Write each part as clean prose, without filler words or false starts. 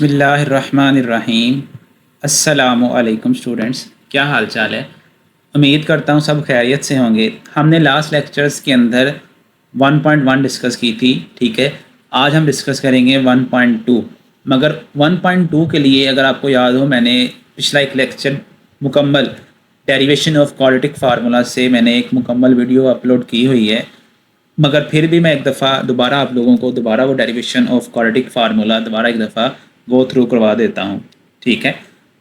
बिस्मिल्लाहिर्रहमानिर्रहीम। अस्सलामुअलैकुम स्टूडेंट्स, क्या हाल चाल है। उम्मीद करता हूँ सब खैरियत से होंगे। हमने लास्ट लेक्चर्स के अंदर 1.1 डिस्कस की थी, ठीक है। आज हम डिस्कस करेंगे 1.2। मगर 1.2 के लिए अगर आपको याद हो, मैंने पिछला एक लेक्चर मुकम्मल डेरिवेशन ऑफ क्वाड्रेटिक फार्मूला से मैंने एक मुकम्मल वीडियो अपलोड की हुई है। मगर फिर भी मैं एक दफ़ा दोबारा आप लोगों को दोबारा वो डेरिवेशन ऑफ क्वाड्रेटिक फार्मूला दोबारा एक दफ़ा गो थ्रू करवा देता हूँ, ठीक है।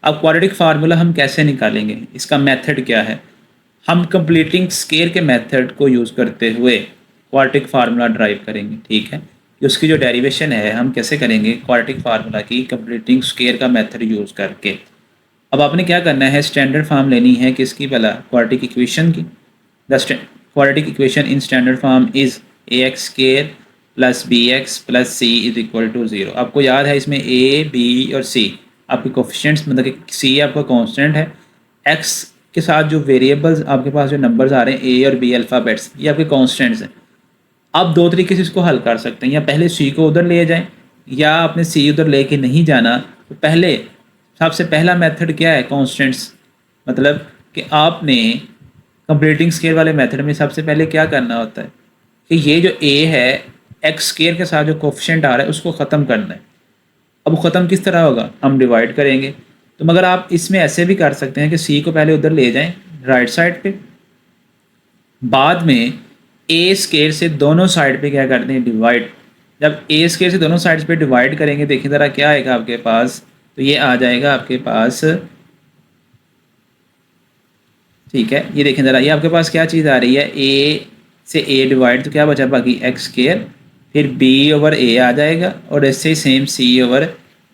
अब क्वाड्रेटिक फार्मूला हम कैसे निकालेंगे, इसका मेथड क्या है। हम कंप्लीटिंग स्केयर के मेथड को यूज़ करते हुए क्वाड्रेटिक फार्मूला ड्राइव करेंगे, ठीक है। उसकी जो डेरिवेशन है हम कैसे करेंगे, क्वाड्रेटिक फार्मूला की कंप्लीटिंग स्केयर का मेथड यूज़ करके। अब आपने क्या करना है, स्टैंडर्ड फॉर्म लेनी है किसकी भला, क्वाड्रेटिक इक्वेशन की। The quadratic equation in standard form is a x square plus b x plus c is equal to 0। आपको याद है इसमें ए बी और सी आपके कोफिशिएंट्स, मतलब कि सी आपका कांस्टेंट है, एक्स के साथ जो वेरिएबल्स आपके पास जो नंबर्स आ रहे हैं ए और बी अल्फ़ाबेट्स, ये आपके कांस्टेंट्स हैं। आप दो तरीके से इसको हल कर सकते हैं, या पहले सी को उधर ले जाएं, या आपने सी उधर लेके नहीं जाना तो पहले सबसे पहला मेथड क्या है, कांस्टेंट्स। मतलब कि आपने कंप्लीटिंग स्केयर वाले मेथड में सबसे पहले क्या करना होता है कि ये जो ए है एक्स स्केयर के साथ जो कोफिशिएंट आ रहा है उसको ख़त्म करना है। अब वो ख़त्म किस तरह होगा, हम डिवाइड करेंगे। तो मगर आप इसमें ऐसे भी कर सकते हैं कि सी को पहले उधर ले जाएं राइट साइड पे, बाद में ए स्केयर से दोनों साइड पे क्या करते हैं, डिवाइड। जब ए स्केयर से दोनों साइड्स पे डिवाइड करेंगे, देखिए ज़रा क्या आएगा आपके पास, तो ये आ जाएगा आपके पास, ठीक है। ये देखें ज़रा, ये आपके पास क्या चीज़ आ रही है, ए से ए डिवाइड, तो क्या बचा बाकी एक्स स्केयर, फिर बी ओवर ए आ जाएगा और इससे सेम सी ओवर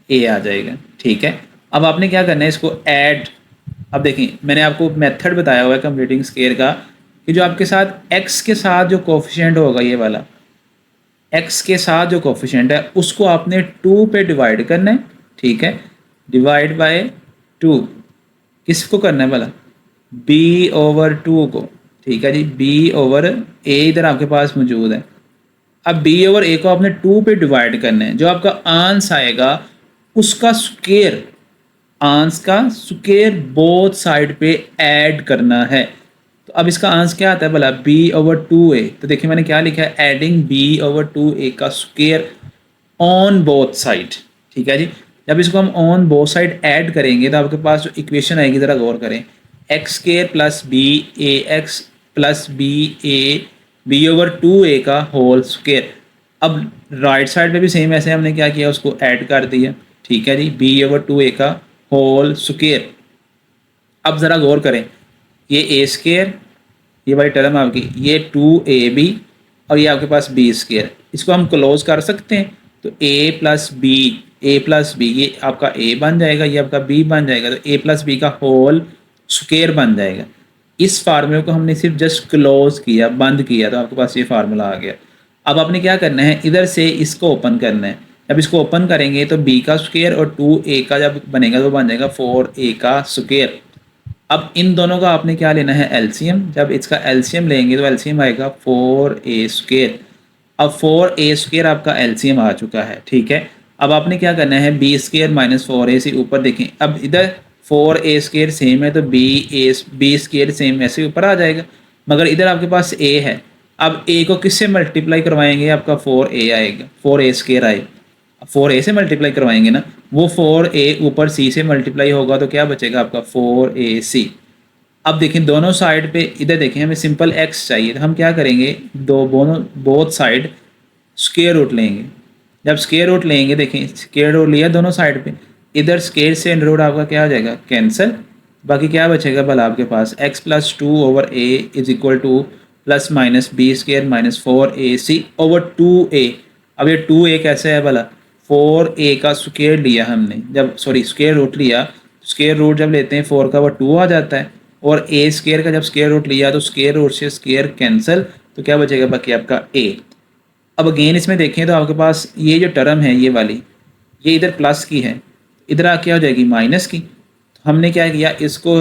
ए आ जाएगा, ठीक है। अब आपने क्या करना है, इसको ऐड। अब देखें मैंने आपको मेथड बताया हुआ है कंप्लीटिंग स्केयर का, कि जो आपके साथ एक्स के साथ जो कोफिशिएंट होगा, ये वाला एक्स के साथ जो कोफिशिएंट है उसको आपने 2 पे डिवाइड करना है, ठीक है। डिवाइड बाय 2 किसको करना है भला, बी ओवर 2 को, ठीक है जी। बी ओवर ए इधर आपके पास मौजूद है। अब बी ओवर ए को आपने 2 पे डिवाइड करना है, जो आपका आंस आएगा उसका स्क्वायर, आंस का स्क्वायर बोथ साइड पे ऐड करना है। तो अब इसका आंस क्या आता है भला, बी ओवर 2a। तो देखिए मैंने क्या लिखा है, एडिंग बी ओवर 2a का स्क्वायर ऑन बोथ साइड, ठीक है जी। जब इसको हम ऑन बोथ साइड ऐड करेंगे तो आपके पास जो इक्वेशन आएगी, ज़रा गौर करें, x square plus b a x plus b a b over 2a का होल स्क्वायर। अब राइट साइड पे भी सेम ऐसे हमने क्या किया, उसको ऐड कर दिया, ठीक है जी, बी ओवर 2a का होल स्क्वायर। अब ज़रा गौर करें, ये ए स्क्वायर, ये वाली टर्म आपकी, ये 2ab और ये आपके पास बी स्क्वायर, इसको हम क्लोज कर सकते हैं। तो ए प्लस बी, ये आपका ए बन जाएगा, ये आपका बी बन जाएगा, तो ए प्लस बी का होल स्क्वायर बन जाएगा। इस फार्मूले को हमने सिर्फ जस्ट क्लोज किया, बंद किया, तो आपके पास ये फार्मूला आ गया। अब आपने क्या करना है, इधर से इसको ओपन करना है। जब इसको ओपन करेंगे तो बी का स्क्वायर और 2a का जब बनेगा तो बन जाएगा 4a का स्क्वायर। अब इन दोनों का आपने क्या लेना है, एलसीएम। जब इसका एलसीएम लेंगे तो एलसीएम आएगा 4a स्क्वायर। अब 4a स्क्वायर आपका एलसीएम आ चुका है, ठीक है। अब आपने क्या करना है, बी स्क्वायर माइनस 4ac ऊपर देखें, अब इधर 4a स्क्वायर सेम है तो बी स्क्वायर सेम ऐसे ऊपर आ जाएगा, मगर इधर आपके पास a है। अब a को किससे मल्टीप्लाई करवाएंगे, आपका 4a आएगा, 4a स्क्वायर आएगा, 4a से मल्टीप्लाई करवाएंगे ना, वो 4a ऊपर c से मल्टीप्लाई होगा तो क्या बचेगा आपका 4ac। अब देखें दोनों साइड पे, इधर देखें हमें सिंपल x चाहिए, तो हम क्या करेंगे, बोथ साइड स्क्वायर रूट लेंगे। जब स्क्वायर रूट लेंगे, देखें स्क्वायर रूट लिया दोनों साइड पे, इधर स्क्वायर से अंडर रूट आपका क्या आ जाएगा, कैंसिल। बाकी क्या बचेगा भला आपके पास, x plus 2 over a is equal to plus minus b square minus 4ac over 2a। अब ये 2a कैसे है भला, 4a का स्क्वायर लिया हमने, जब स्क्वायर रूट लिया, स्क्वायर रूट जब लेते हैं 4 का वो 2 आ जाता है, और a स्क्वायर का जब स्क्वायर रूट लिया तो स्क्वायर रूट से स्क्वायर कैंसिल, तो क्या बचेगा बाकी आपका a। अब अगेन इसमें देखें तो आपके पास ये जो टर्म है ये वाली, ये इधर प्लस की है, इधर आके हो जाएगी माइनस की। तो हमने क्या किया, इसको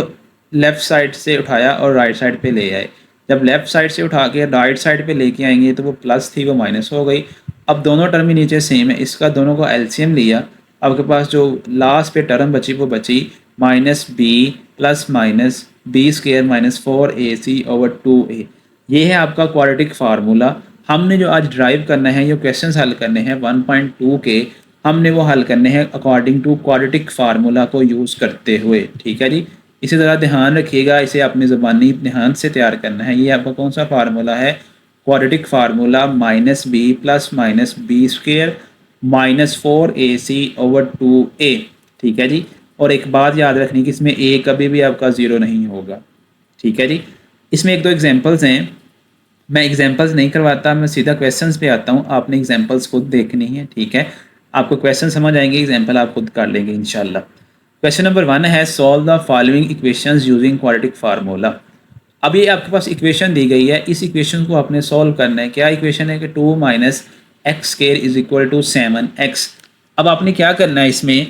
लेफ़्ट साइड से उठाया और राइट साइड पे ले आए। जब लेफ़्ट साइड से उठा के राइट साइड पे लेके आएंगे तो वो प्लस थी वो माइनस हो गई। अब दोनों टर्म ही नीचे सेम है, इसका दोनों को एलसीएम लिया। आपके पास जो लास्ट पे टर्म बची वो बची minus b plus minus b square minus 4ac/2a। ये है आपका क्वाड्रेटिक फार्मूला। हमने जो आज ड्राइव करना है, ये क्वेश्चंस हल करने हैं 1.2 के, हमने वो हल करने हैं अकॉर्डिंग टू क्वाड्रेटिक फार्मूला को यूज़ करते हुए। ठीक है जी, इसी तरह ध्यान रखिएगा, इसे अपनी ज़बानी ध्यान से तैयार करना है। ये आपका कौन सा फार्मूला है? Quadratic formula minus b plus minus b square minus 4ac/2a। ठीक है जी, और एक बात याद रखनी कि इसमें a कभी भी आपका ज़ीरो नहीं होगा। ठीक है जी, इसमें एक दो एग्जांपल्स हैं, मैं एग्जांपल्स नहीं करवाता, मैं सीधा क्वेश्चंस पे आता हूँ। आपने एग्जांपल्स खुद देखनी है। ठीक है, आपको क्वेश्चन समझ आएंगे, एग्जांपल आप खुद कर लेंगे इंशाल्लाह। क्वेश्चन नंबर 1 है solve the following equations using quadratic formula. अब ये आपके पास इक्वेशन दी गई है, इस इक्वेशन को आपने सॉल्व करना है। क्या इक्वेशन है कि 2 minus x square is equal to 7x। अब आपने क्या करना है, इसमें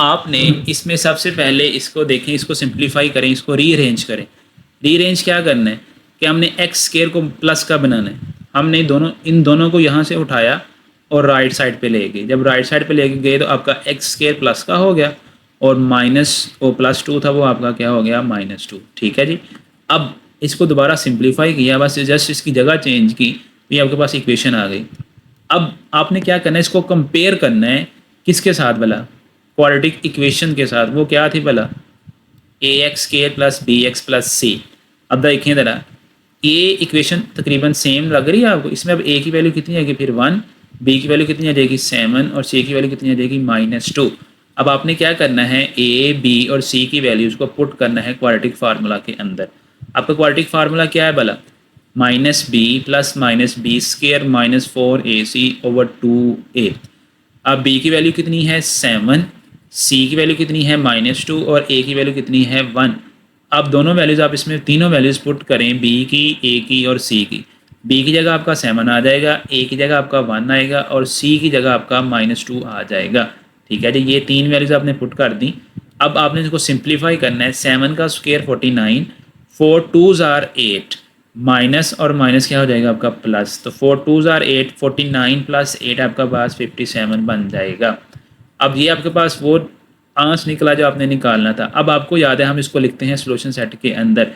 आपने इसमें सबसे पहले इसको देखें, इसको सिंप्लीफाई करें, इसको रीअरेंज करें। रीअरेंज क्या करना है कि हमने एक्स स्क्वायर को प्लस का बनाना है। हमने इन दोनों को यहाँ से उठाया और राइट साइड पे ले गए। जब राइट साइड पे ले गए तो आपका एक्स स्क्वायर प्लस का हो गया और माइनस वो प्लस 2 था, वो आपका क्या हो गया? -2। ठीक है जी, अब इसको दोबारा सिंप्लीफाई किया, बस जस्ट इसकी जगह चेंज की, ये आपके पास इक्वेशन आ गई। अब आपने क्या करना है, इसको कंपेयर करना है किसके साथ भला? क्वाड्रेटिक इक्वेशन के साथ। वो क्या थी भला? ax² plus bx plus c। अब देखिए ज़रा, ये इक्वेशन तकरीबन सेम लग रही है आपको। इसमें अब a की वैल्यू कितनी आएगी? फिर 1, b की वैल्यू कितनी आ जाएगी? 7 और c की वैल्यू कितनी आ जाएगी? -2। अब आपने क्या करना है, a, b और c की वैल्यूज़ को पुट करना है क्वाड्रेटिक फार्मूला के अंदर। आपका क्वाड्रेटिक फार्मूला क्या है भला? -b plus minus b square minus 4ac/2a। अब b की वैल्यू कितनी है? 7, c की वैल्यू कितनी है? -2 और a की वैल्यू कितनी है? 1। अब दोनों वैल्यूज़ आप इसमें तीनों वैल्यूज़ पुट करें, b की, a की और c की। b की जगह आपका 7 आ जाएगा, a की जगह आपका 1 आएगा और c की जगह आपका -2 आ जाएगा। ठीक है जी, ये तीन वैल्यूज़ आपने पुट कर दी। अब आपने इसको सिंप्लीफाई करना है। 7 का स्क्वायर 49, 4 2s are 8, माइनस और माइनस क्या हो जाएगा आपका? प्लस। तो 4 2s are 8, 49 प्लस 8 आपका पास 57 बन जाएगा। अब ये आपके पास वो आंसर निकला जो आपने निकालना था। अब आपको याद है, हम इसको लिखते हैं सॉल्यूशन सेट के अंदर।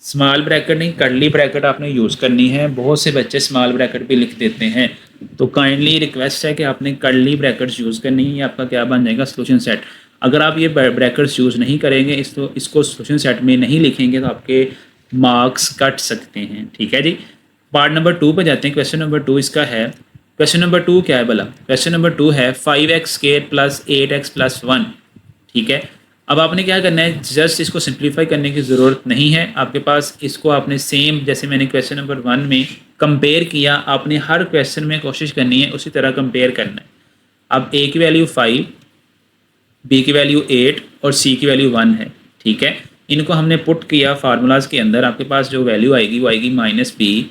स्मॉल ब्रैकेट नहीं, कर्ली ब्रैकेट आपने यूज़ करनी है। बहुत से बच्चे स्मॉल ब्रैकेट भी लिख देते हैं, तो काइंडली रिक्वेस्ट है कि आपने कर्ली ब्रैकेट्स यूज़ करनी है। आपका क्या बन जाएगा? Solution set. अगर आप ये ब्रैकेट्स यूज़ नहीं करेंगे, इसको सॉल्यूशन सेट में नहीं लिखेंगे, तो आपके मार्क्स कट सकते हैं। ठीक है जी, पार्ट नंबर 2 पे जाते हैं। क्वेश्चन नंबर 2 इसका है। क्वेश्चन नंबर 2 क्या है भला? क्वेश्चन नंबर 2 है 5x² प्लस 8x प्लस 1। ठीक है, अब आपने क्या करना है, जस्ट इसको सिंप्लीफाई करने की ज़रूरत नहीं है आपके पास। इसको आपने सेम जैसे मैंने क्वेश्चन नंबर 1 में कंपेयर किया, आपने हर क्वेश्चन में कोशिश करनी है उसी तरह कंपेयर करना है। अब a की वैल्यू 5, b की वैल्यू 8 और c की वैल्यू 1 है। ठीक है, इनको हमने पुट किया फार्मूलाज के अंदर। आपके पास जो वैल्यू आएगी वो आएगी -b।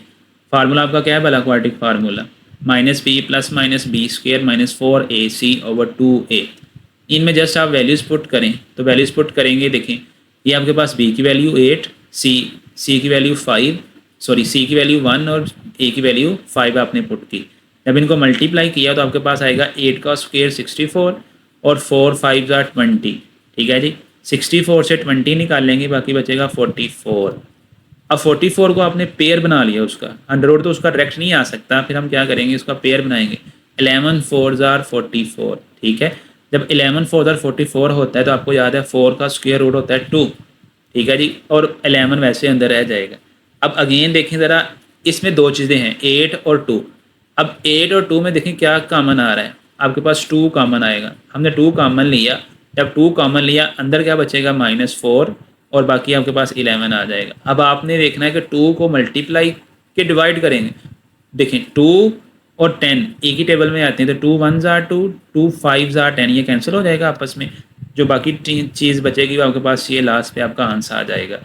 फार्मूला आपका क्या है भला? Quadratic formula -b plus minus b square minus 4ac/2a। इनमें जस्ट आप वैल्यूज़ पुट करें, तो वैल्यूज़ पुट करेंगे, देखें ये आपके पास b की वैल्यू 8, c की वैल्यू 5, सॉरी c की वैल्यू 1 और a की वैल्यू 5 आपने पुट की। जब इनको मल्टीप्लाई किया तो आपके पास आएगा 8 का स्क्वायर 64 और 4 5 20। ठीक है जी, 64 से 20 निकाल लेंगे, बाकी बचेगा 44। अब 44 को आपने पेयर बना लिया उसका, 100 तो उसका डायरेक्ट नहीं आ सकता, फिर हम क्या करेंगे, उसका पेयर बनाएंगे। 11 4s are 44। ठीक है, जब 11 4s are 44 होता है तो आपको याद है 4 का स्क्वायर रूट होता है 2। ठीक है जी, और 11 वैसे अंदर रह जाएगा। अब अगेन देखें ज़रा, इसमें दो चीज़ें हैं, 8 और 2। अब 8 और 2 में देखें क्या कॉमन आ रहा है, आपके पास 2 कॉमन आएगा। हमने 2 कॉमन लिया, जब 2 कॉमन लिया अंदर क्या बचेगा? -4 और बाकी आपके पास 11 आ जाएगा। अब आपने देखना है कि 2 को मल्टीप्लाई के डिवाइड करेंगे। देखें 2 और 10 एक ही टेबल में आते हैं, तो 2 1s are 2, 2 5s are 10, ये कैंसिल हो जाएगा आपस में। जो बाकी चीज़ बचेगी वो आपके पास ये लास्ट पे आपका आंसर आ जाएगा।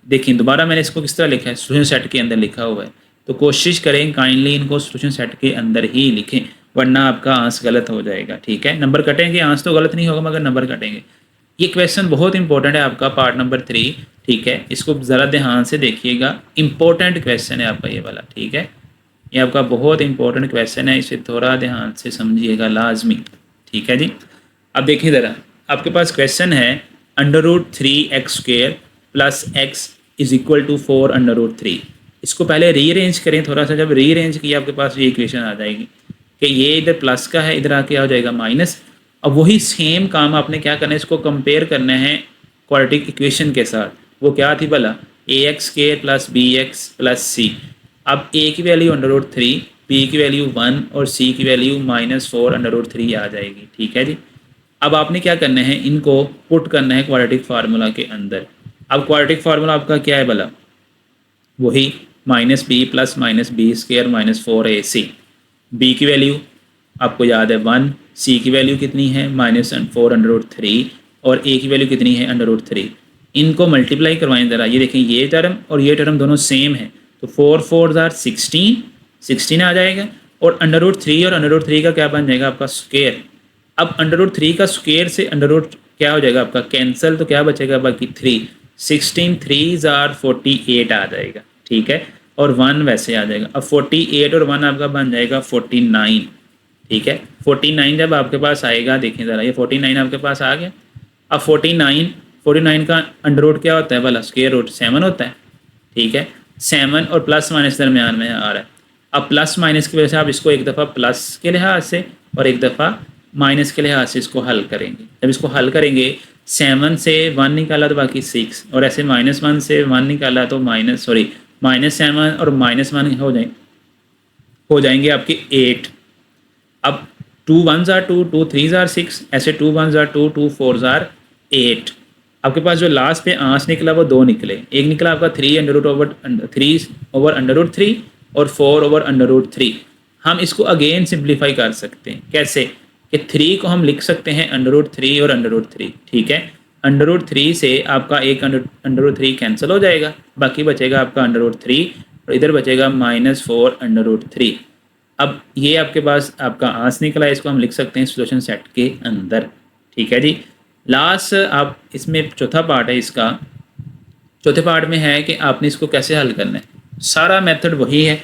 देखिए दोबारा मैंने इसको किस तरह लिखा है, सॉल्यूशन सेट के अंदर लिखा हुआ है, तो कोशिश करें काइंडली इनको सॉल्यूशन सेट के अंदर ही लिखें, वरना आपका आंसर गलत हो जाएगा। ठीक है, नंबर कटेंगे, आंसर तो गलत नहीं होगा मगर नंबर कटेंगे। ये क्वेश्चन बहुत इंपॉर्टेंट है आपका, पार्ट नंबर 3। ठीक है, इसको ज़रा ध्यान से देखिएगा, इंपॉर्टेंट क्वेश्चन है आपका ये वाला। ठीक है, ये आपका बहुत इंपॉर्टेंट क्वेश्चन है, इसे थोड़ा ध्यान से समझिएगा लाजमी। ठीक है जी, अब देखिए ज़रा, आपके पास क्वेश्चन है √3x² plus x is equal to 4√3। इसको पहले रीअरेंज करें थोड़ा सा। जब रीअरेंज किया आपके पास ये इक्वेशन आ जाएगी कि ये इधर प्लस का है, इधर आके आ जाएगा माइनस। अब वही सेम काम आपने क्या करना है, इसको कंपेयर करना है क्वाड्रेटिक इक्वेशन के साथ। वो क्या थी भला, ax² plus bx plus c। अब a की वैल्यू √3, b की वैल्यू 1 और c की वैल्यू -4√3 आ जाएगी। ठीक है जी। अब आपने क्या करना है, इनको पुट करना है क्वाड्रेटिक फार्मूला के अंदर। अब क्वाड्रेटिक फार्मूला आपका क्या है भला, वही -b plus -b² -4ac। b की वैल्यू आपको याद है 1, c की वैल्यू कितनी है -4√3 और a की वैल्यू कितनी है √3। इनको मल्टीप्लाई करवाएं ज़रा। ये देखें, ये टर्म और ये टर्म दोनों सेम है, तो 4 4 आर 16 आ जाएगा। और √3 और √3 का क्या बन जाएगा आपका स्क्वायर। अब √3 का स्क्वायर से अंडर क्या हो जाएगा आपका कैंसिल, तो क्या बचेगा बाकी 3। 16 3 आर 48 आ जाएगा। ठीक है, और 1 वैसे आ जाएगा। अब 48 और 1 आपका बन जाएगा 49। ठीक है, 49 जब आपके पास आएगा, देखें ज़रा, ये 49 आपके पास आ गया। अब 49 का अंडर रूट क्या होता है भला, स्क्वायर रूट 7 होता है। ठीक है, 7 और प्लस माइनस दरमियान में आ रहा है। अब प्लस माइनस की वजह से आप इसको एक दफ़ा प्लस के लिहाज से और एक दफ़ा माइनस के लिहाज से इसको हल करेंगे। जब इसको हल करेंगे 7 से 1 निकाला तो बाकी 6, और ऐसे -1 से 1 निकाला तो -7 और -1 हो जाएंगे आपके 8। अब 2 1s are 2, 2 3s are 6, ऐसे 2 1s are 2, 2 4s are 8। आपके पास जो लास्ट पे आंस निकला वो 2 निकले। एक निकला आपका 3/√3 और 4/√3। हम इसको अगेन सिंप्लीफाई कर सकते हैं। कैसे कि 3 को हम लिख सकते हैं √3 और √3। ठीक है, √3 से आपका एक √3 कैंसिल हो जाएगा, बाकी बचेगा आपका √3 और इधर बचेगा -4√3। अब ये आपके पास आपका आंस निकला है, इसको हम लिख सकते हैं सॉल्यूशन सेट के अंदर। ठीक है जी। लास्ट आप इसमें चौथा पार्ट है इसका। चौथे पार्ट में है कि आपने इसको कैसे हल करना है। सारा मेथड वही है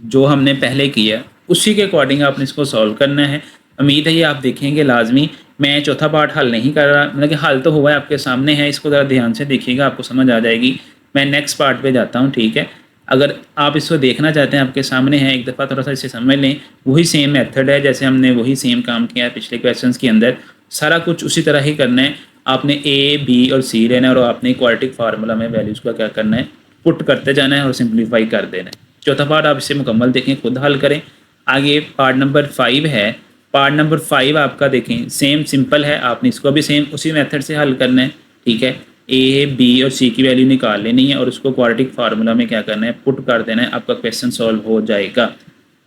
जो हमने पहले किया, उसी के अकॉर्डिंग आपने इसको सॉल्व करना है। उम्मीद है ये आप देखेंगे लाजमी। मैं चौथा पार्ट हल नहीं कर रहा, मतलब कि हल तो हुआ है, आपके सामने है। इसको ज़रा ध्यान से देखिएगा, आपको समझ आ जाएगी। मैं नेक्स्ट पार्ट पे जाता हूँ। ठीक है, अगर आप इसको देखना चाहते हैं, आपके सामने है, एक दफ़ा थोड़ा सा इसे समझ लें। वही सेम मेथड है, जैसे हमने वही सेम काम किया है पिछले क्वेश्चंस के अंदर। सारा कुछ उसी तरह ही करना है। आपने ए, बी और सी लेना है और आपने क्वाड्रेटिक फार्मूला में वैल्यूज़ का क्या करना है, पुट करते जाना है और सिंप्लीफाई कर देना है। चौथा पार्ट आप इसे मुकम्मल देखें, खुद हल करें। आगे पार्ट नंबर 5 है। पार्ट नंबर 5 आपका देखें, सेम सिंपल है। आपने इसको भी सेम उसी मेथड से हल करना है। ठीक है, ए, बी और सी की वैल्यू निकाल लेनी है और उसको क्वाड्रेटिक फार्मूला में क्या करना है, पुट कर देना है। आपका क्वेश्चन सॉल्व हो जाएगा।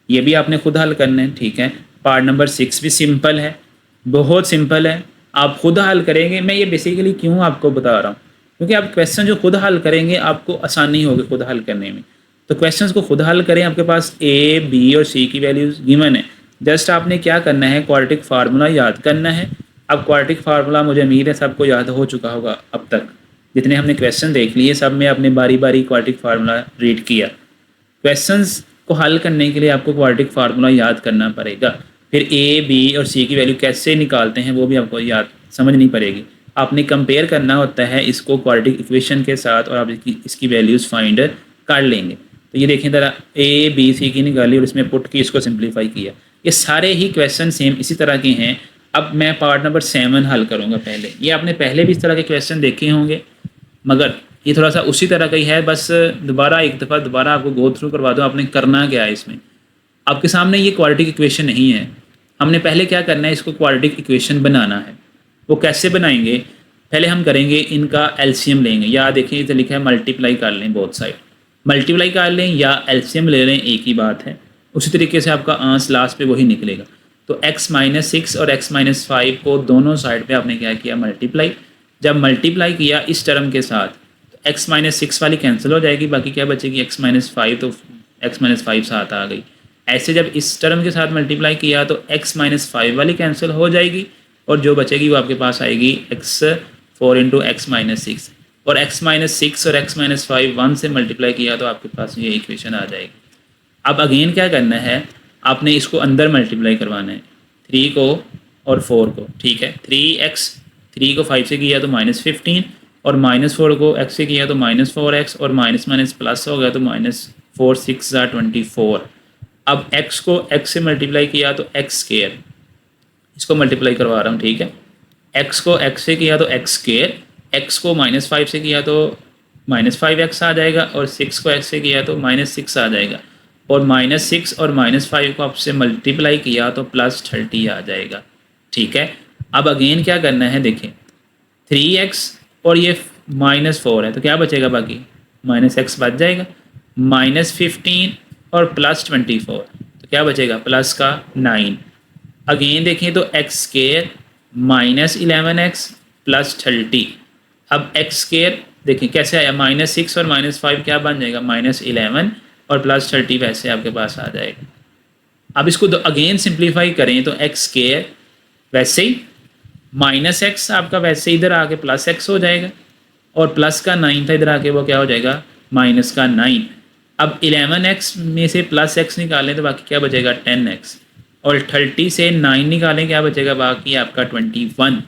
ये भी आपने खुद हल करना है। ठीक है, पार्ट नंबर 6 भी सिंपल है, बहुत सिंपल है, आप खुद हल करेंगे। मैं ये बेसिकली क्यों आपको बता रहा हूँ, क्योंकि आप क्वेश्चन जो खुद हल करेंगे आपको आसानी होगी खुद हल करने में। तो क्वेश्चंस को खुद हल करें। आपके पास ए, बी और सी की वैल्यूज़ गिवन है। जस्ट आपने क्या करना है, क्वाड्रेटिक फार्मूला याद करना है। अब क्वाड्रेटिक फार्मूला मुझे उम्मीद है सबको याद हो चुका होगा। अब तक जितने हमने क्वेश्चन देख लिए, सब में आपने बारी बारी क्वाड्रेटिक फार्मूला रीड किया। क्वेश्चंस को हल करने के लिए आपको क्वाड्रेटिक फार्मूला याद करना पड़ेगा। फिर ए, बी और सी की वैल्यू कैसे निकालते हैं वो भी आपको याद समझनी पड़ेगी। आपने कंपेयर करना होता है इसको क्वाड्रेटिक इक्वेशन के साथ और आप इसकी वैल्यूज़ फाइंड कर लेंगे। तो ये देखें ज़रा, ए, बी, सी की निकाली और इसमें पुट की, इसको सिंप्लीफाई किया। ये सारे ही क्वेश्चन सेम इसी तरह के हैं। अब मैं पार्ट नंबर 7 हल करूँगा। पहले ये आपने पहले भी इस तरह के क्वेश्चन देखे होंगे, मगर ये थोड़ा सा उसी तरह का ही है। बस दोबारा एक दफ़ा दोबारा आपको गो थ्रू करवा दो, आपने करना क्या है। इसमें आपके सामने ये क्वाड्रेटिक इक्वेशन नहीं है। हमने पहले क्या करना है, इसको क्वाड्रेटिक इक्वेशन बनाना है। वो कैसे बनाएंगे, पहले हम करेंगे इनका एलसीएम लेंगे। या देखिए इधर लिखा है मल्टीप्लाई कर लें, बोथ साइड मल्टीप्लाई कर लें या एलसीएम ले लें, एक ही बात है। उसी तरीके से आपका आंसर लास्ट पे वही निकलेगा। तो x-6 और x-5 को दोनों साइड पे आपने क्या किया, मल्टीप्लाई। जब मल्टीप्लाई किया इस टर्म के साथ, तो x-6 वाली कैंसिल हो जाएगी, बाकी क्या बचेगी x-5, तो x-5 साथ आ गई। ऐसे जब इस टर्म के साथ मल्टीप्लाई किया तो x-5 वाली कैंसिल हो जाएगी और जो बचेगी वो आपके पास आएगी x4 × x-6। और x-6 और x-5 1 से मल्टीप्लाई किया तो आपके पास ये इक्वेशन आ जाएगी। अब अगेन क्या करना है, आपने इसको अंदर मल्टीप्लाई करवाना है। 3 को और 4 को, ठीक है। 3x, 3 को 5 से किया तो -15 और -4 को x से किया तो -4x और माइनस माइनस प्लस हो गया तो -4 6 24। अब x को x से मल्टीप्लाई किया तो x स्क्वायर, इसको मल्टीप्लाई करवा रहा हूँ, ठीक है। x को x से किया तो x स्क्वायर, x को -5 से किया तो -5x आ जाएगा और 6 को x से किया तो -6 आ जाएगा और -6 और -5 को आपसे मल्टीप्लाई किया तो +30 आ जाएगा, ठीक है। अब अगेन क्या करना है, देखें 3x और ये -4 है तो क्या बचेगा, बाकी -x बच जाएगा, -15 और +24 तो क्या बचेगा, प्लस का 9। अगेन देखें तो x स्क्वायर -11x +30। अब x स्क्वायर देखें कैसे आया, -6 और -5 क्या बन जाएगा, -11 और +30 वैसे आपके पास आ जाएगा। अब इसको अगेन सिंप्लीफाई करें तो x स्क्वायर वैसे ही -x आपका वैसे इधर आके +x हो जाएगा और प्लस का 9 था इधर आके वो क्या हो जाएगा, माइनस का 9। अब 11x में से +x निकालें तो बाकी क्या बचेगा, 10x और 30 से 9 निकालें क्या बचेगा, बाकी आपका 21।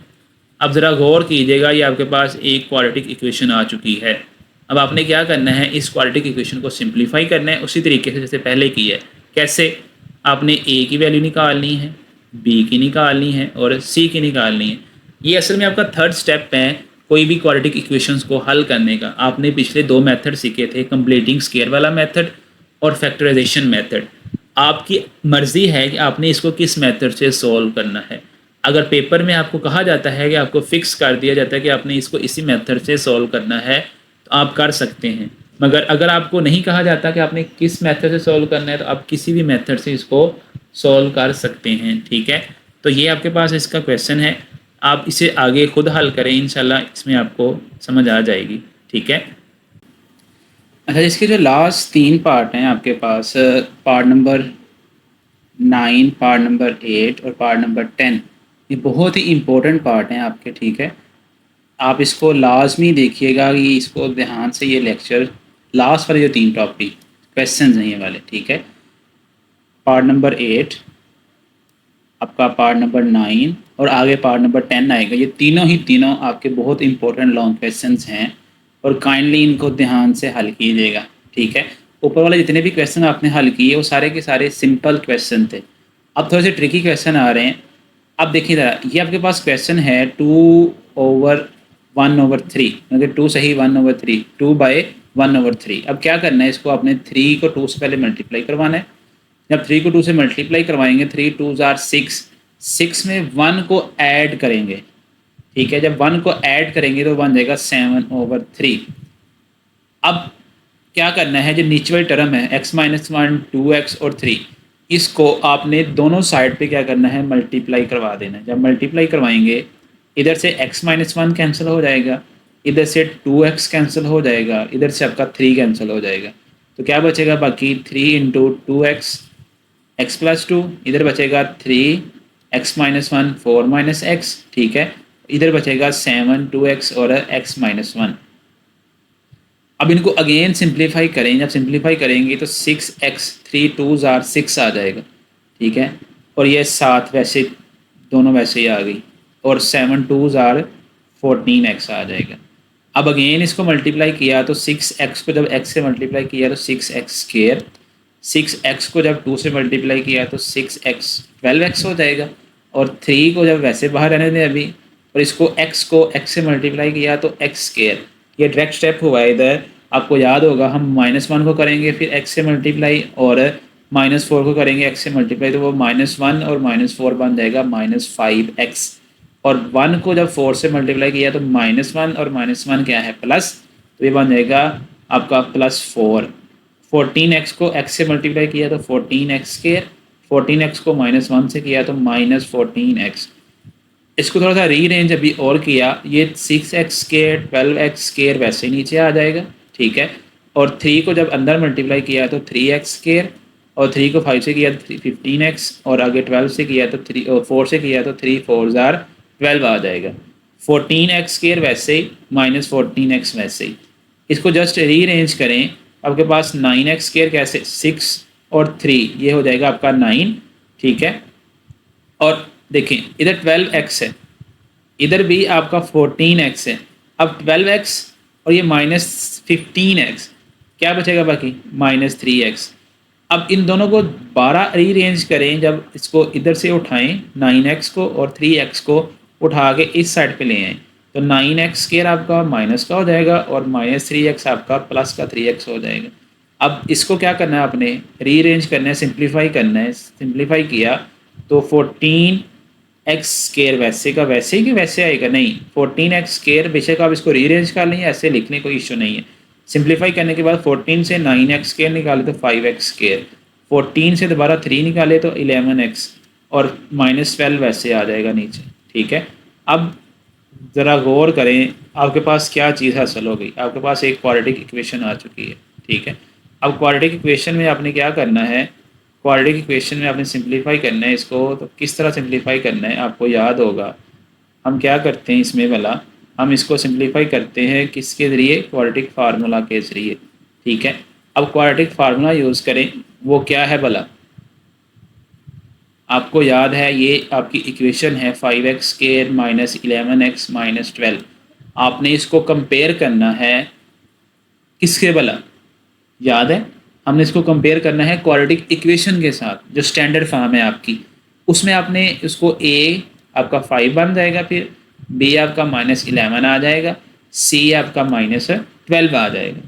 अब ज़रा गौर कीजिएगा, ये आपके पास एक क्वाड्रेटिक इक्वेशन आ चुकी है। अब आपने क्या करना है, इस क्वाड्रेटिक इक्वेशन को सिंप्लीफाई करना है उसी तरीके से जैसे पहले की है। कैसे, आपने a की वैल्यू निकालनी है, b की निकालनी है और c की निकालनी है। ये असल में आपका थर्ड स्टेप है कोई भी क्वाड्रेटिक इक्वेशंस को हल करने का। आपने पिछले 2 मेथड सीखे थे, कंप्लीटिंग स्क्वायर वाला मेथड और फैक्टराइजेशन मेथड। आपकी मर्ज़ी है कि आपने इसको किस मेथड से सॉल्व करना है। अगर पेपर में आपको कहा जाता है कि आपको फिक्स कर दिया जाता है कि आपने इसको इसी मेथड से सॉल्व करना है तो आप कर सकते हैं, मगर अगर आपको नहीं कहा जाता कि आपने किस मेथड से सॉल्व करना है तो आप किसी भी मेथड से इसको सॉल्व कर सकते हैं, ठीक है। तो ये आपके पास इसका क्वेश्चन है, आप इसे आगे खुद हल करें, इंशाल्लाह इसमें आपको समझ आ जाएगी, ठीक है। अच्छा, इसके जो लास्ट 3 पार्ट हैं आपके पास, पार्ट नंबर 9, पार्ट नंबर 8 और पार्ट नंबर 10, ये बहुत ही इम्पोर्टेंट पार्ट हैं आपके, ठीक है। आप इसको लाजमी देखिएगा कि इसको ध्यान से, ये लेक्चर लास्ट वाले जो 3 टॉपिक क्वेश्चंस हैं ये वाले, ठीक है। पार्ट नंबर 8, आपका पार्ट नंबर 9 और आगे पार्ट नंबर 10 आएगा। ये तीनों आपके बहुत इंपॉर्टेंट लॉन्ग क्वेश्चंस हैं और काइंडली इनको ध्यान से हल कीजिएगा, ठीक है। ऊपर वाले जितने भी क्वेश्चन आपने हल किए वो सारे के सारे सिंपल क्वेश्चन थे। अब थोड़े से ट्रिकी क्वेश्चन आ रहे हैं। अब देखिए ज़रा, ये आपके पास क्वेश्चन है 2/1/3, मतलब 2 सही 1/3, 2/1/3। अब क्या करना है, इसको आपने 3 को 2 से पहले मल्टीप्लाई करवाना है। जब 3 को 2 से मल्टीप्लाई करवाएंगे, 3 2s are 6 में 1 को ऐड करेंगे, ठीक है। जब 1 को ऐड करेंगे तो बन जाएगा 7/3। अब क्या करना है, जो नीचे वाली टर्म है x-1 2x और 3, इसको आपने दोनों साइड पे क्या करना है, मल्टीप्लाई करवा देना है। जब मल्टीप्लाई करवाएंगे, इधर से x-1 कैंसिल हो जाएगा, इधर से 2x कैंसिल हो जाएगा, इधर से आपका 3 कैंसिल हो जाएगा, तो क्या बचेगा बाकी 3 × 2x x + 2, इधर बचेगा 3x-1 4 - x, ठीक है। इधर बचेगा 7 2x और x-1। अब इनको अगेन सिंप्लीफाई करें, जब सिंप्लीफाई करेंगे तो 6x 3 2s are 6 आ जाएगा, ठीक है। और ये 7 वैसे दोनों वैसे ही आ गई और 7 2s are 14x आ जाएगा। अब अगेन इसको मल्टीप्लाई किया तो 6x को जब x से मल्टीप्लाई किया तो 6x स्क्वायर, 6x को जब 2 से मल्टीप्लाई किया तो 6x 12x हो जाएगा और 3 को जब वैसे बाहर रहने दें अभी और इसको x को x से मल्टीप्लाई किया तो x स्क्वायर। ये डायरेक्ट स्टेप हुआ है। इधर आपको याद होगा हम -1 को करेंगे फिर x से मल्टीप्लाई और -4 को करेंगे x से मल्टीप्लाई, तो वो -1 और -4 बन जाएगा -5x और 1 को जब 4 से मल्टीप्लाई किया तो -1 और -1 क्या है, प्लस, तो ये बन जाएगा आपका +4। 14x को x से मल्टीप्लाई किया तो 14x स्क्वायर, 14x को -1 से किया तो -14x। इसको थोड़ा सा रीअरेंज अभी और किया, ये 6x स्क्वायर 12x स्क्वायर वैसे ही नीचे आ जाएगा, ठीक है। और 3 को जब अंदर मल्टीप्लाई किया तो 3x स्क्वायर और 3 को 5 से किया तो 15x और आगे 12 से किया तो 3 और 4 से किया तो 3 4s are 12 आ जाएगा। 14x स्क्वायर वैसे ही -14x वैसे ही। इसको जस्ट रीअरेंज करें, आपके पास 9x स्क्वायर कैसे, 6 और 3 ये हो जाएगा आपका 9, ठीक है। और देखें इधर 12x है, इधर भी आपका 14x है। अब 12x और ये -15x, क्या बचेगा बाकी? -3x। अब इन दोनों को 12 रीअरेंज करें, जब इसको इधर से उठाएं 9x को और 3x को उठा के इस साइड पे ले आएँ, तो 9x स्क्वायर आपका माइनस का हो जाएगा और -3x आपका प्लस का 3x हो जाएगा। अब इसको क्या करना है, आपने रीअरेंज करना है, सिंप्लीफाई करना है। सिंप्लीफाई किया तो 14x स्क्वायर वैसे का वैसे ही कि वैसे आएगा? नहीं, 14x स्क्वायर बेशक आप इसको रीअरेंज कर लें, ऐसे लिखने कोई इशू नहीं है। सिंप्लीफाई करने के बाद 14 से 9x स्क्वायर निकाले तो 5x स्क्वायर, 14 से दोबारा 3 निकाले तो 11x और -12 वैसे आ जाएगा नीचे। ठीक है, अब ज़रा गौर करें, आपके पास क्या चीज़ हासिल हो गई? आपके पास एक क्वाड्रेटिक इक्वेशन आ चुकी है। ठीक है, अब क्वाड्रेटिक इक्वेशन में आपने क्या करना है, क्वाड्रेटिक इक्वेशन में आपने सिंप्लीफाई करना है इसको। तो किस तरह सिंप्लीफाई करना है आपको याद होगा। हम क्या करते हैं इसमें भला, हम इसको सिंप्लीफाई करते हैं किसके ज़रिए? क्वाड्रेटिक फार्मूला के ज़रिए। ठीक है, अब क्वाड्रेटिक फार्मूला यूज़ करें, वो क्या है भला? आपको याद है ये आपकी इक्वेशन है 5x स्क्वायर -11x -12। आपने इसको कंपेयर करना है किसके भला? याद है, हमने इसको कंपेयर करना है क्वाड्रेटिक इक्वेशन के साथ जो स्टैंडर्ड फॉर्म है आपकी। उसमें आपने इसको a आपका 5 बन जाएगा, फिर b आपका -11 आ जाएगा, c आपका -12 आ जाएगा।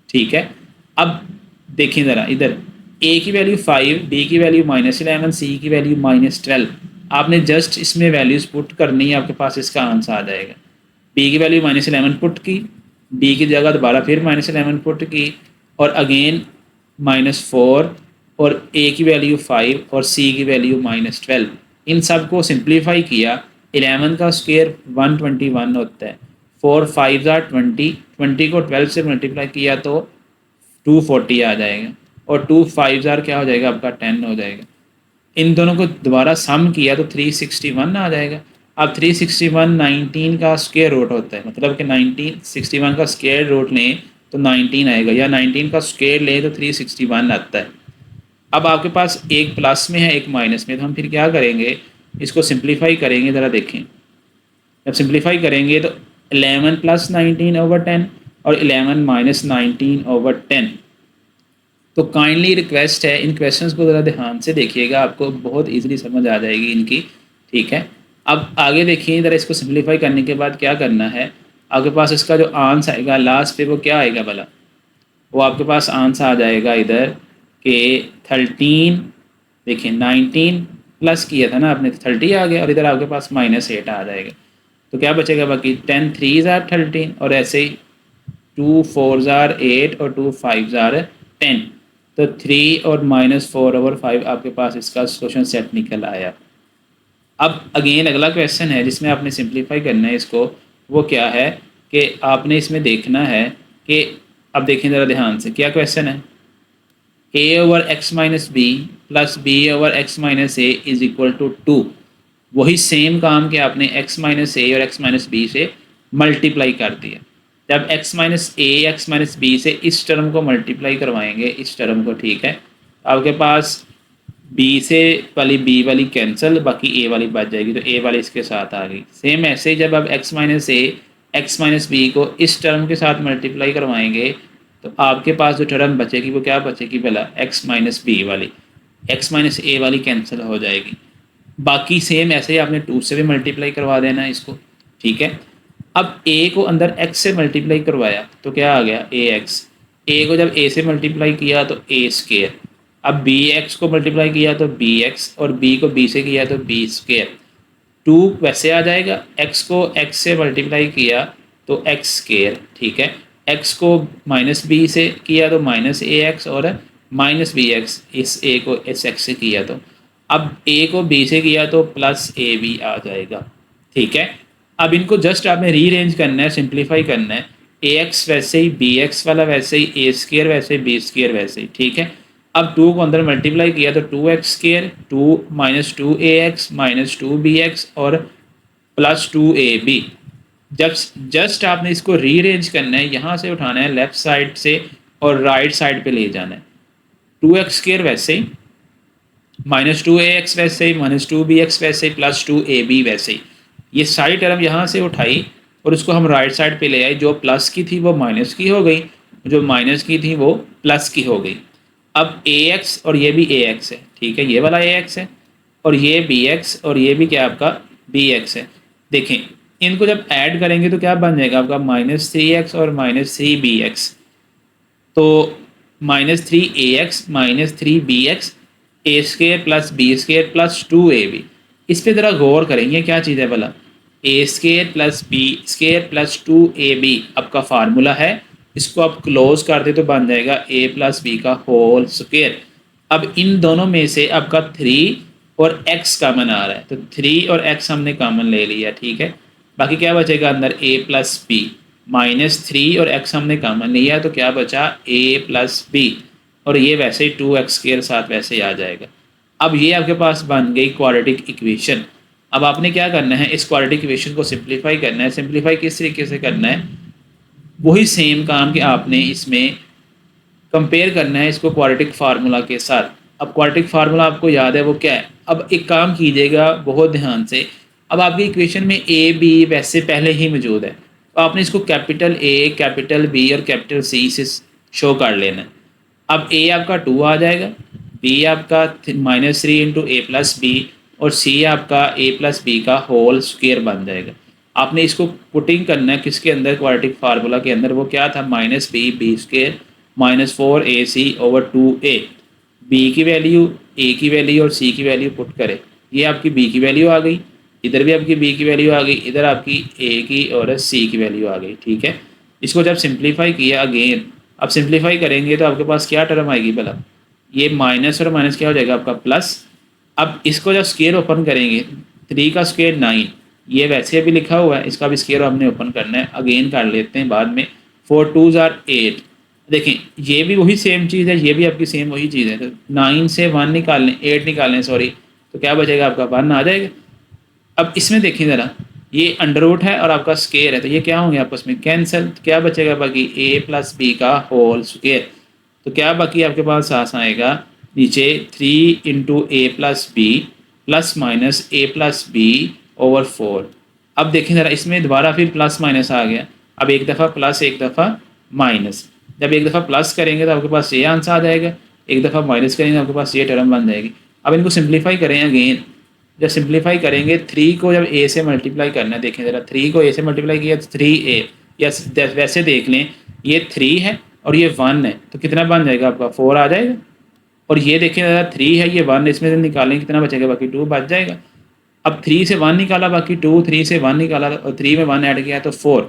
ठीक है, अब देखिए ज़रा इधर a की वैल्यू 5, b की वैल्यू -11, c की वैल्यू -12। आपने जस्ट इसमें वैल्यूज़ पुट करनी है, आपके पास इसका आंसर आ जाएगा। b की वैल्यू -11 पुट की, b की जगह दोबारा फिर -11 पुट की और अगेन -4 और a की वैल्यू 5 और c की वैल्यू -12। इन सब को सिंप्लीफाई किया। 11 का स्क्वायर 121 होता है, 4 5 20, 20 को 12 से मल्टीप्लाई किया तो 240 आ जाएगा और 2 5 क्या हो जाएगा आपका 10 हो जाएगा। इन दोनों को दोबारा सम किया तो 361 आ जाएगा। अब 361 19 का स्क्वायर रूट होता है, मतलब कि 1961 का स्क्वायर रूट लें तो 19 आएगा, या 19 का स्क्वायर लें तो 361 आता है। अब आपके पास एक प्लस में है एक माइनस में, तो हम फिर क्या करेंगे, इसको सिंप्लीफाई करेंगे। ज़रा देखें, जब सिंप्लीफाई करेंगे तो 11 + 19/10 और 11 - 19/10। तो काइंडली रिक्वेस्ट है, इन क्वेश्चंस को ज़रा ध्यान से देखिएगा, आपको बहुत इजीली समझ आ जाएगी इनकी। ठीक है, अब आगे देखिए ज़रा, इसको सिंप्लीफाई करने के बाद क्या करना है, आपके पास इसका जो आंसर आएगा लास्ट पे वो क्या आएगा भला? वो आपके पास आंसर आ जाएगा इधर कि 13। देखिए 19 प्लस किया था ना आपने, 30 आ गया और इधर आपके पास -8 आ जाएगा। तो क्या बचेगा बाकी? 10 3 = 13 और ऐसे ही 2 4 = 8 और 2 5 = 10। तो 3 और -4/5 आपके पास इसका क्वेश्चन सेट निकल आया। अब अगेन अगला क्वेश्चन है जिसमें आपने सिंप्लीफाई करना है इसको। वो क्या है कि आपने इसमें देखना है कि, अब देखें ज़रा ध्यान से, क्या क्वेश्चन है? a/x - b + b/x - a = 2। वही सेम काम कि आपने x - a और x - b से मल्टीप्लाई कर दिया। जब x - a x - b से इस टर्म को मल्टीप्लाई करवाएंगे, इस टर्म को, ठीक है, आपके पास b से वाली b वाली कैंसिल, बाकी a वाली बच जाएगी, तो a वाली इसके साथ आ गई। सेम ऐसे ही जब आप x - a x - b को इस टर्म के साथ मल्टीप्लाई करवाएंगे तो आपके पास जो टर्म बचेगी वो क्या बचेगी भला? x - b वाली, x - a वाली कैंसिल हो जाएगी। बाकी सेम ऐसे ही आपने 2 से भी मल्टीप्लाई करवा देना है इसको। ठीक है, अब a को अंदर x से मल्टीप्लाई करवाया तो क्या आ गया? ax। a को जब a से मल्टीप्लाई किया तो a स्क्वायर। अब bx को मल्टीप्लाई किया तो bx और b को b से किया तो b स्क्वायर। 2 वैसे आ जाएगा, x को x से मल्टीप्लाई किया तो x स्क्वायर। ठीक है, x को -b से किया तो -ax और -bx, इस a को इस x से किया तो, अब a को b से किया तो +ab आ जाएगा। ठीक है, अब इनको जस्ट आपने रीअरेंज करना है, सिंप्लीफाई करना है। ax वैसे ही, bx वाला वैसे ही, a स्क्वायर वैसे ही, b स्क्वायर वैसे ही। ठीक है, अब 2 को अंदर मल्टीप्लाई किया तो 2x स्क्वायर, 2 - 2ax - 2bx और +2ab। जब जस्ट आपने इसको रीअरेंज करना है, यहाँ से उठाना है लेफ़्ट साइड से और राइट साइड पे ले जाना है। 2x स्क्वायर वैसे ही, -2ax वैसे ही, -2bx वैसे ही, +2ab वैसे ही। ये सारी टर्म यहाँ से उठाई और उसको हम राइट साइड पे ले आए। जो प्लस की थी वो माइनस की हो गई, जो माइनस की थी वो प्लस की हो गई। अब ax और ये भी ax है, ठीक है, ये वाला ax है, और ये bx और ये भी क्या आपका bx है। देखें, इनको जब ऐड करेंगे तो क्या बन जाएगा आपका -3x और -3bx। तो -3ax -3bx a² + b² + 2ab। इस पे ज़रा गौर करेंगे क्या चीज़ है भला। a² + b² + 2ab आपका फार्मूला है। इसको आप क्लोज कर दे तो बन जाएगा a + b का होल स्क्वायर। अब इन दोनों में से आपका 3 और x कॉमन आ रहा है, तो 3 और x हमने कॉमन ले लिया, ठीक है। बाकी क्या बचेगा अंदर a + b, -3 और x हमने कॉमन लिया तो क्या बचा a + b, और ये वैसे ही 2x² साथ वैसे ही आ जाएगा। अब ये आपके पास बन गई क्वाड्रेटिक इक्वेशन। अब आपने क्या करना है, इस क्वाड्रेटिक इक्वेशन को सिंप्लीफाई करना है। सिंप्लीफाई किस तरीके से करना है, वही सेम काम कि आपने इसमें कंपेयर करना है इसको क्वाड्रेटिक फार्मूला के साथ। अब क्वाड्रेटिक फार्मूला आपको याद है वो क्या है। अब एक काम कीजिएगा बहुत ध्यान से। अब आपकी इक्वेशन में ए बी वैसे पहले ही मौजूद है, तो आपने इसको कैपिटल ए, कैपिटल बी और कैपिटल सी से शो कर लेना है। अब ए आपका 2 आ जाएगा, बी आपका -3 इंटू ए प्लस बी, और सी आपका ए प्लस बी का होल स्क्वायर बन जाएगा। आपने इसको पुटिंग करना है किसके अंदर, क्वाड्रेटिक फार्मूला के अंदर। वो क्या था, -b² -4ac/2a। बी की वैल्यू, ए की वैल्यू और सी की वैल्यू पुट करें। ये आपकी बी की वैल्यू आ गई, इधर भी आपकी बी की वैल्यू आ गई, इधर आपकी ए की और सी की वैल्यू आ गई, ठीक है। इसको जब सिंप्लीफाई किया अगेन, अब सिंप्लीफाई करेंगे तो आपके पास क्या टर्म आएगी भला, ये माइनस और माइनस क्या हो जाएगा आपका प्लस। अब इसको जब स्क्वायर ओपन करेंगे, 3 का स्क्वायर 9, ये वैसे भी लिखा हुआ है, इसका भी स्क्वायर हमने ओपन करना है, अगेन कर लेते हैं बाद में। 4 2 आर 8। देखें ये भी वही सेम चीज़ है, ये भी आपकी सेम वही चीज़ है। तो 9 से 1 निकाल लें, 8 निकाल लें सॉरी, तो क्या बचेगा आपका 1 आ जाएगा। अब इसमें देखें ज़रा, ये अंडर रूट है और आपका स्क्वायर है, तो ये क्या होंगे आपस में कैंसिल। तो क्या बचेगा बाकी a + b का होल स्क्वायर। तो क्या बाकी आपके पास साथ आएगा नीचे 3 into a plus b plus minus a + b/4। अब देखें ज़रा, इसमें दोबारा फिर प्लस माइनस आ गया। अब एक दफ़ा प्लस एक दफ़ा माइनस, जब एक दफ़ा प्लस करेंगे तो आपके पास ये आंसर आ जाएगा, एक दफ़ा माइनस करेंगे तो आपके पास ये टर्म बन जाएगी। अब इनको सिंप्लीफाई करें अगेन, जब सिंप्लीफाई करेंगे 3 को जब a से मल्टीप्लाई करना है, देखें ज़रा 3 को a से मल्टीप्लाई किया तो 3a, या वैसे देख लें ये 3 है और ये 1 है, तो कितना बन जाएगा आपका 4 आ जाएगा। और ये देखें ज़रा 3 है, ये 1, इसमें से निकालें कितना बचेगा, बाकी 2 बच जाएगा। अब 3 से 1 निकाला, बाकी 2, 3 से 1 निकाला और 3 में 1 ऐड किया तो 4।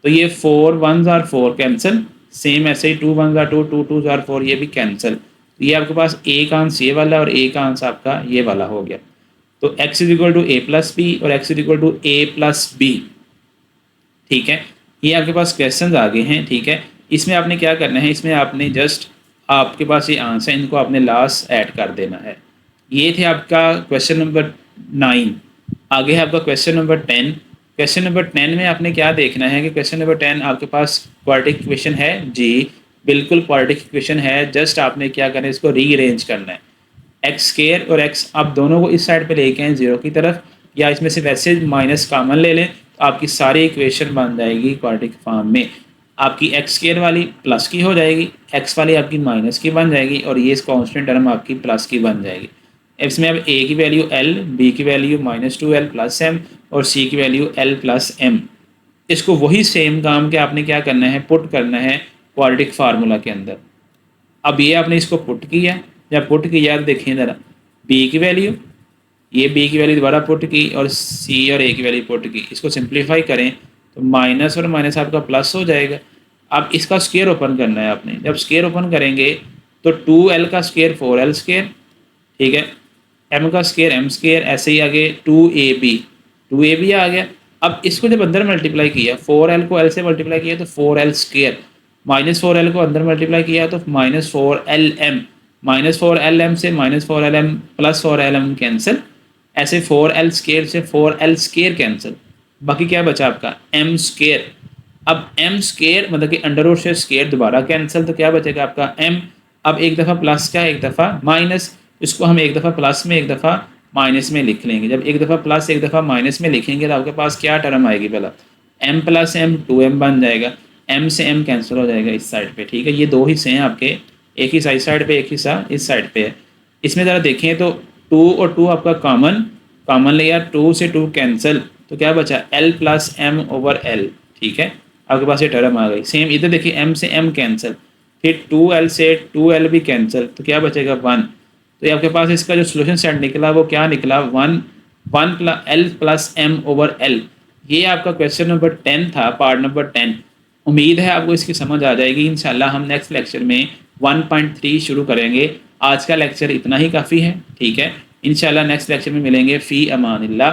तो ये 4 1s आर 4 कैंसिल, सेम ऐसे ही 2 1s आर 2, 2 2s आर 4, ये भी कैंसिल। तो ये आपके पास एक आंसर ये वाला और एक आंसर आपका ये वाला हो गया। तो x = a + b और x = a + b, ठीक है। ये आपके पास क्वेश्चंस आ गए हैं, ठीक है। इसमें आपने क्या करना है, इसमें आपने जस्ट आपके पास ये आंसर, इनको आपने लास्ट ऐड कर देना है। ये थे आपका क्वेश्चन नंबर 9। आगे है आपका क्वेश्चन नंबर 10। क्वेश्चन नंबर 10 में आपने क्या देखना है कि क्वेश्चन नंबर 10 आपके पास क्वाड्रेटिक इक्वेशन है जी, बिल्कुल क्वाड्रेटिक इक्वेशन है। जस्ट आपने क्या करना है, इसको रीअरेंज करना है। x² और x आप दोनों को इस साइड पे लेके आए 0 की तरफ, या इसमें से वैसे माइनस कॉमन ले लें तो आपकी सारी इक्वेशन बन जाएगी क्वाड्रेटिक फॉर्म में। आपकी x² वाली प्लस की हो जाएगी, x वाली आपकी माइनस की बन जाएगी, और ये कांस्टेंट टर्म आपकी प्लस की बन जाएगी। इसमें अब a की वैल्यू l, b की वैल्यू -2l + m और c की वैल्यू l + m। इसको वही सेम काम के आपने क्या करना है, पुट करना है क्वाड्रेटिक फार्मूला के अंदर। अब ये आपने इसको पुट किया, जब पुट किया तो देखिए ज़रा b की वैल्यू, ये b की वैल्यू दोबारा पुट की और c और a की वैल्यू पुट की। इसको सिंप्लीफाई करें तो माइनस और माइनस आपका प्लस हो जाएगा। अब इसका स्क्वायर ओपन करना है आपने, जब स्क्वायर ओपन करेंगे तो 2l का स्क्वायर 4l², ठीक है, m का स्क्वायर m², ऐसे ही आगे 2ab आ गया। अब इसको जब अंदर मल्टीप्लाई किया, 4l को l से मल्टीप्लाई किया तो 4l², -4l को अंदर मल्टीप्लाई किया तो -4lm, -4lm से -4lm + 4lm कैंसिल, ऐसे 4l² से 4l² कैंसिल, बाकी क्या बचा आपका m²। अब m² मतलब कि अंडर रूट से स्क्वायर दोबारा कैंसिल, तो क्या बचेगा आपका m। अब एक दफ़ा प्लस का एक दफ़ा माइनस, इसको हम एक दफ़ा प्लस में एक दफ़ा माइनस में लिख लेंगे। जब एक दफ़ा प्लस एक दफ़ा माइनस में लिखेंगे तो आपके पास क्या टर्म आएगी भला, m प्लस एम 2m बन जाएगा, m से m कैंसिल हो जाएगा इस साइड पे, ठीक है। ये दो हिस्से हैं आपके, एक हिस्सा इस साइड पे, एक हिस्सा इस साइड पे है। इसमें ज़रा देखें तो 2 और 2 आपका कॉमन लिया, 2 से 2 कैंसिल, तो क्या बचा l plus m over l, ठीक है। आपके पास ये टर्म आ गई। सेम इधर देखिए m से m कैंसिल, फिर 2l से 2l भी कैंसिल, तो क्या बचेगा 1। तो ये आपके पास इसका जो सोल्यूशन सेट निकला वो क्या निकला, 1 plus l plus m over l। ये आपका क्वेश्चन नंबर 10 था, पार्ट नंबर 10। उम्मीद है आपको इसकी समझ आ जाएगी। इंशाल्लाह हम नेक्स्ट लेक्चर में 1.3 शुरू करेंगे। आज का लेक्चर इतना ही काफ़ी है, ठीक है। इंशाल्लाह नेक्स्ट लेक्चर में मिलेंगे। फ़ी अमानिल्लाह।